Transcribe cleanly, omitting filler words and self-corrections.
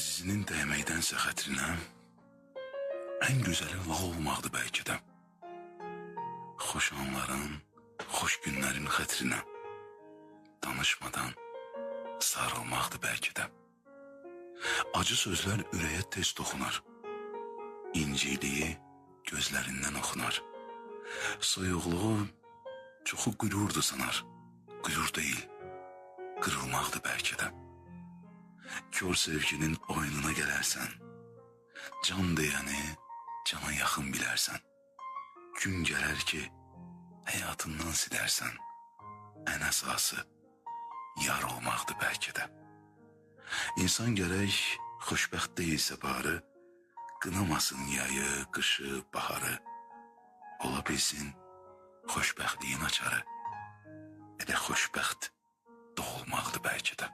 Əzizinin dəyməkdənsə xətrinə, ən gözəli lal olmaqdır bəlkə də. Xoş anların, xoş günlərin xətrinə, danışmadan sarılmaqdır bəlkə də. Acı sözlər ürəyə tez toxunar, inciliyi gözlərindən oxunar. Soyuqluğu çoxu qürurdu sanar, qürur deyil, qırılmaqdır bəlkə də. Kör sevginin oyununa gələrsən, can deyəni cana yaxın bilərsən. Gün gələr ki, həyatından silərsən, ən əsası yar olmaqdır bəlkə də. İnsan gərək xoşbəxt deyilsə barı, qınamasın yayı, qışı, baharı. Ola bilsin xoşbəxtliyin açarı, elə xoşbəxt doğulmaqdır bəlkə də.